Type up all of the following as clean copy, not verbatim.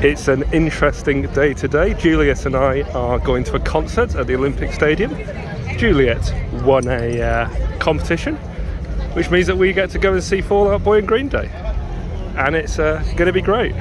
It's an interesting day today. Juliet and I are going to a concert at the Olympic Stadium. Juliet won a competition, which means that we get to go and see Fall Out Boy and Green Day. And it's going to be great.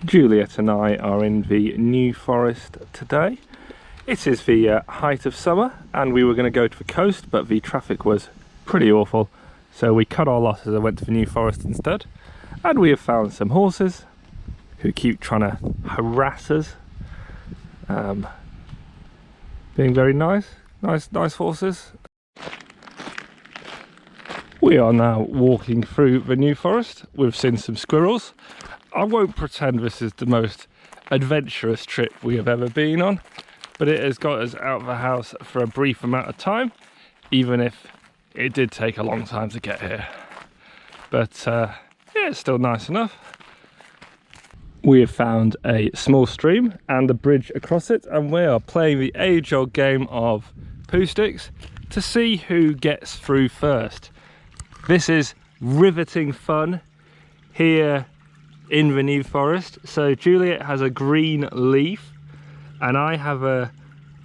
Juliet and I are in the New Forest today. It is the height of summer and we were going to go to the coast, but the traffic was pretty awful, so we cut our losses and went to the New Forest instead. And we have found some horses who keep trying to harass us, being very nice horses. We are now walking through the New Forest. We've seen some squirrels. I won't pretend this is the most adventurous trip we have ever been on, but it has got us out of the house for a brief amount of time, even if it did take a long time to get here. But yeah, it's still nice enough. We have found a small stream and a bridge across it, and we are playing the age-old game of poo sticks to see who gets through first. This is riveting fun here in the New Forest. So Juliet has a green leaf and I have a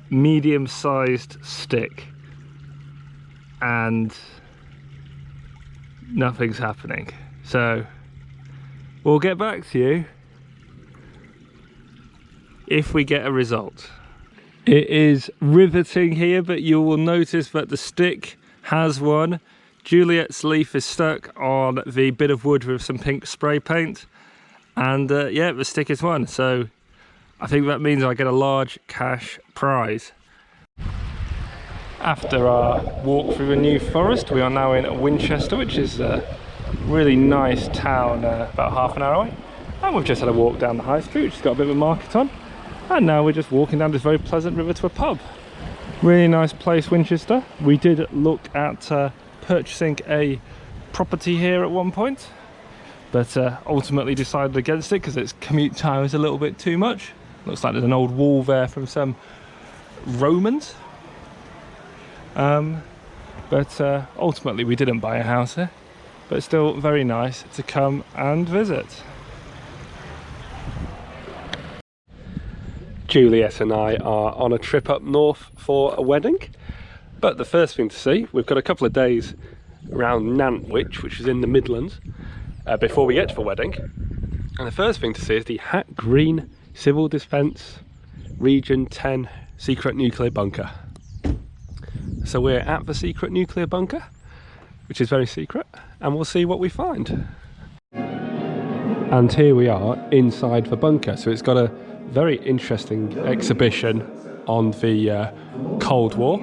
medium-sized stick, and nothing's happening. So we'll get back to you if we get a result. It is riveting here, but you will notice that the stick has won. Juliet's leaf is stuck on the bit of wood with some pink spray paint, and yeah, the stick is won. So I think that means I get a large cash prize. After our walk through the New Forest, we are now in Winchester, which is a really nice town, about half an hour away. And we've just had a walk down the high street, which has got a bit of a market on. And now we're just walking down this very pleasant river to a pub. Really nice place, Winchester. We did look at purchasing a property here at one point, but ultimately decided against it because its commute time is a little bit too much. Looks like there's an old wall there from some Romans. But ultimately we didn't buy a house here, but it's still very nice to come and visit. Juliet and I are on a trip up north for a wedding, but the first thing to see, we've got a couple of days around Nantwich, which is in the Midlands, before we get to the wedding. And the first thing to see is the Hat Green Civil Defence Region 10 secret nuclear bunker. So we're at the secret nuclear bunker, which is very secret, and we'll see what we find. And here we are inside the bunker. So it's got a very interesting exhibition on the Cold War.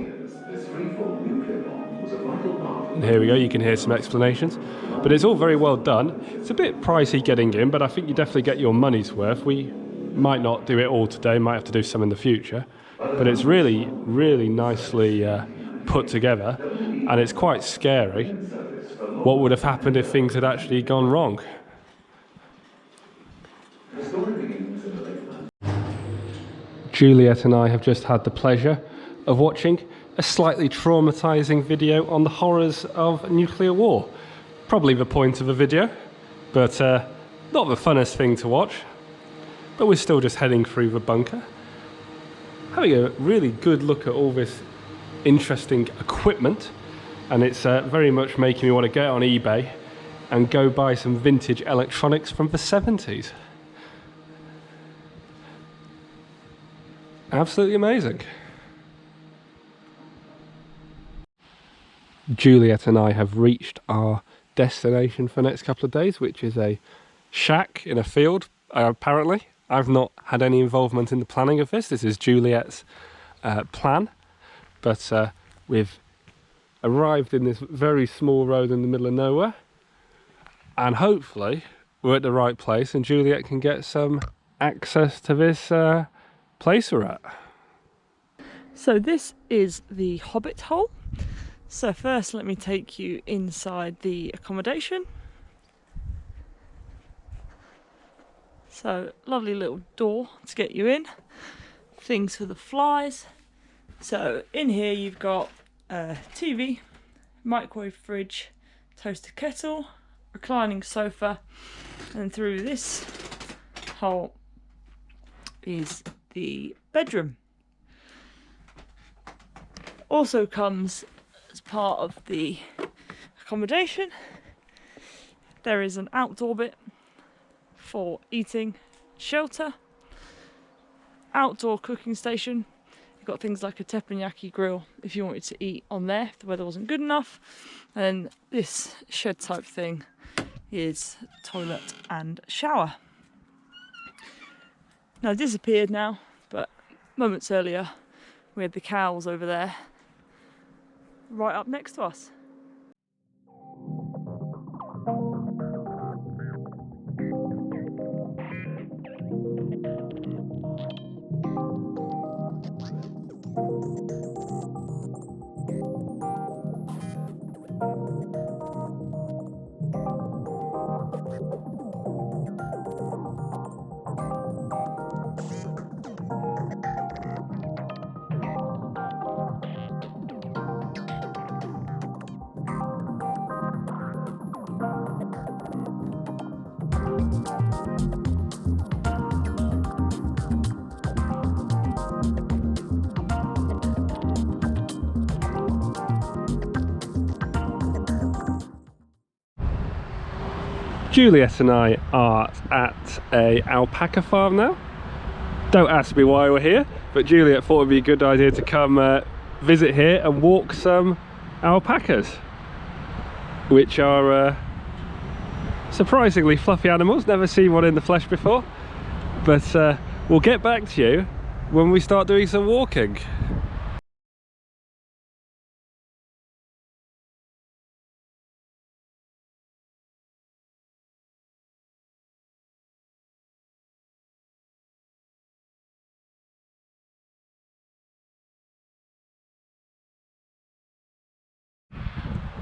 And here we go, you can hear some explanations. But it's all very well done. It's a bit pricey getting in, but I think you definitely get your money's worth. We Might not do it all today, might have to do some in the future, but it's really, really nicely put together, and it's quite scary what would have happened if things had actually gone wrong. Juliet and I have just had the pleasure of watching a slightly traumatising video on the horrors of nuclear war. Probably the point of the video, but not the funnest thing to watch. But we're still just heading through the bunker, having a really good look at all this interesting equipment, and it's very much making me want to get on eBay and go buy some vintage electronics from the 70s. Absolutely amazing. Juliet and I have reached our destination for the next couple of days, which is a shack in a field, apparently. I've not had any involvement in the planning of this. This is Juliet's plan, but we've arrived in this very small road in the middle of nowhere, and hopefully we're at the right place and Juliet can get some access to this place we're at. So this is the Hobbit Hole. So first let me take you inside the accommodation. So lovely little door to get you in. Things for the flies. So in here you've got a TV, microwave, fridge, toaster kettle, reclining sofa, and through this hole is the bedroom. Also comes as part of the accommodation, there is an outdoor bit for eating, shelter, outdoor cooking station. You've got things like a teppanyaki grill if you wanted to eat on there if the weather wasn't good enough. And this shed type thing is toilet and shower. Now disappeared now, but moments earlier we had the cows over there right up next to us. Juliet and I are at a alpaca farm now. Don't ask me why we're here, but Juliet thought it'd be a good idea to come visit here and walk some alpacas, which are surprisingly fluffy animals. Never seen one in the flesh before, but we'll get back to you when we start doing some walking.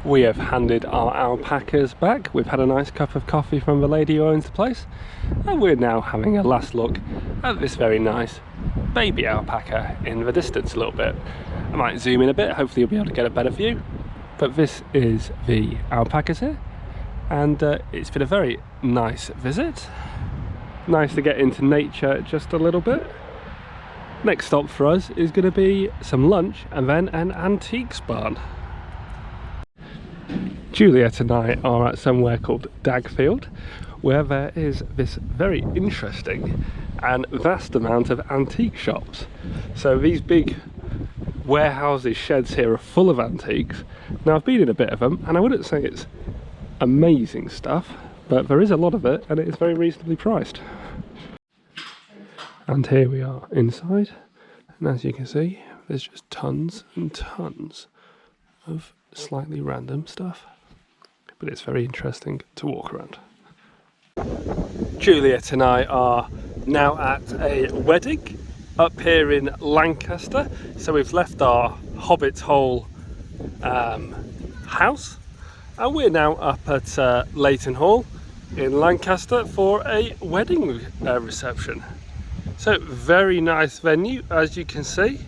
We have handed our alpacas back. We've had a nice cup of coffee from the lady who owns the place, and we're now having a last look at this very nice baby alpaca in the distance a little bit. I might zoom in a bit, hopefully you'll be able to get a better view, but this is the alpacas here, and it's been a very nice visit. Nice to get into nature just a little bit. Next stop for us is going to be some lunch and then an antiques barn. Juliet and I are at somewhere called Dagfield, where there is this very interesting and vast amount of antique shops. So these big warehouses, sheds here are full of antiques. Now I've been in a bit of them, and I wouldn't say it's amazing stuff, but there is a lot of it and it is very reasonably priced. And here we are inside, and as you can see there's just tons and tons of slightly random stuff, but it's very interesting to walk around. Juliet and I are now at a wedding up here in Lancaster. So we've left our Hobbit Hall house and we're now up at Leighton Hall in Lancaster for a wedding reception. So very nice venue, as you can see.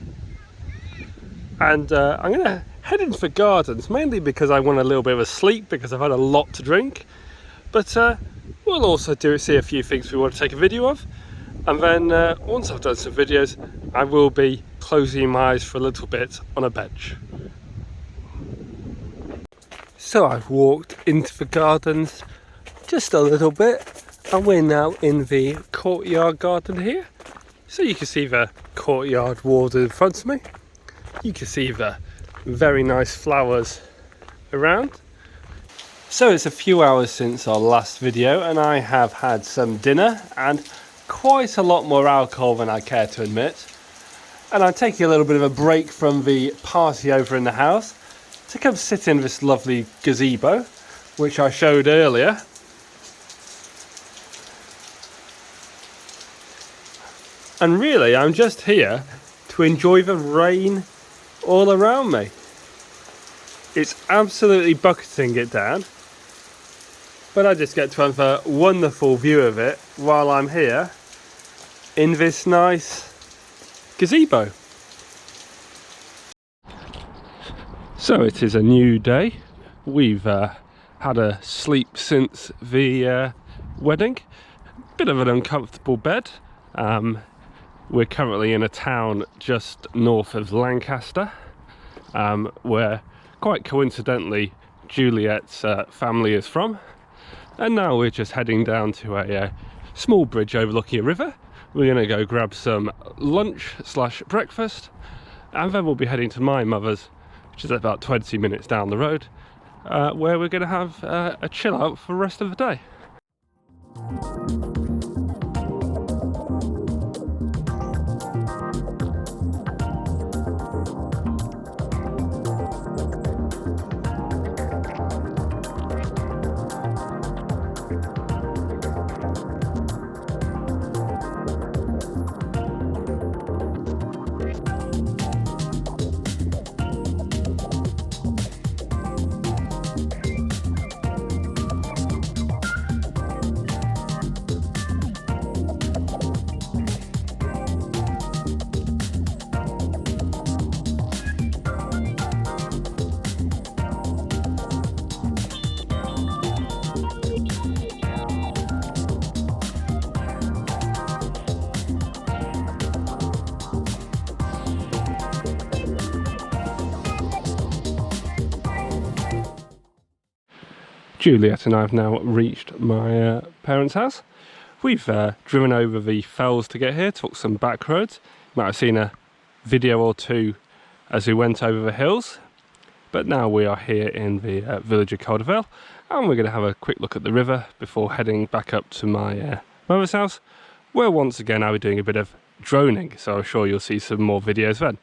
And I'm going to head into the gardens, mainly because I want a little bit of a sleep because I've had a lot to drink. But we'll also see a few things we want to take a video of. And then once I've done some videos, I will be closing my eyes for a little bit on a bench. So I've walked into the gardens just a little bit and we're now in the courtyard garden here. So you can see the courtyard walls in front of me. You can see the very nice flowers around. So it's a few hours since our last video and I have had some dinner and quite a lot more alcohol than I care to admit. And I'm taking a little bit of a break from the party over in the house to come sit in this lovely gazebo, which I showed earlier. And really, I'm just here to enjoy the rain all around me. It's absolutely bucketing it down, but I just get to have a wonderful view of it while I'm here in this nice gazebo. So it is a new day. We've had a sleep since the wedding. Bit of an uncomfortable bed. We're currently in a town just north of Lancaster, where quite coincidentally Juliet's family is from. And now we're just heading down to a small bridge overlooking a river. We're going to go grab some lunch / breakfast, and then we'll be heading to my mother's, which is about 20 minutes down the road, where we're going to have a chill out for the rest of the day. Juliet and I have now reached my parents' house. We've driven over the fells to get here, took some back roads. You might have seen a video or two as we went over the hills. But now we are here in the village of Caldervale, and we're going to have a quick look at the river before heading back up to my mother's house, where once again I'll be doing a bit of droning, so I'm sure you'll see some more videos then.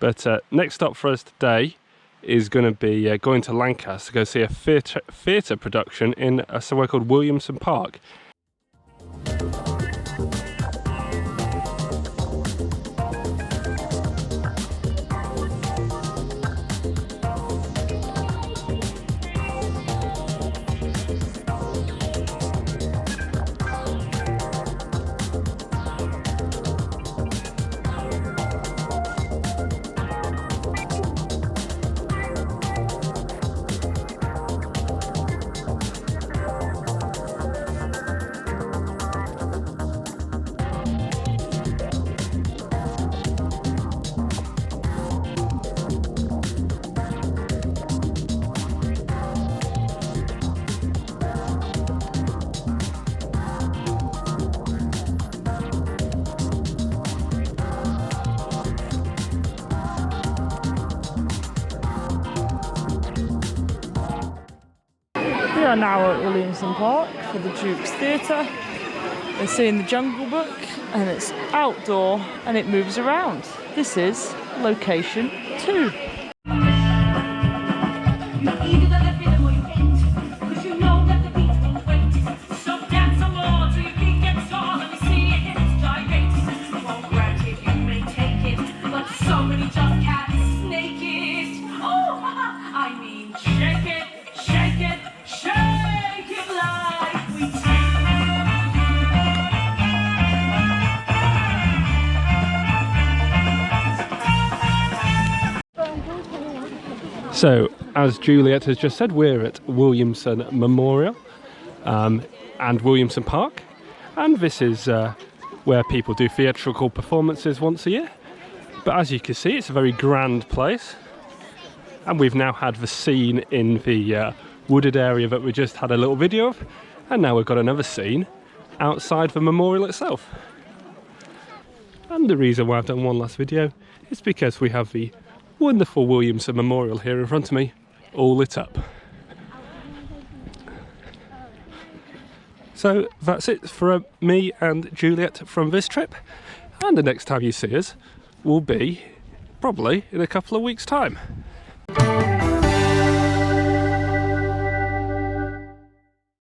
But next stop for us today is going to be going to Lancaster to go see a theatre production in somewhere called Williamson Park. We are now at Williamson Park for the Duke's Theatre. We're seeing the Jungle Book, and it's outdoor and it moves around. This is location 2. So, as Juliet has just said, we're at Williamson Memorial and Williamson Park, and this is where people do theatrical performances once a year. But as you can see, it's a very grand place, and we've now had the scene in the wooded area that we just had a little video of, and now we've got another scene outside the memorial itself. And the reason why I've done one last video is because we have the wonderful Williamson Memorial here in front of me, all lit up. So that's it for me and Juliet from this trip, and the next time you see us will be probably in a couple of weeks' time.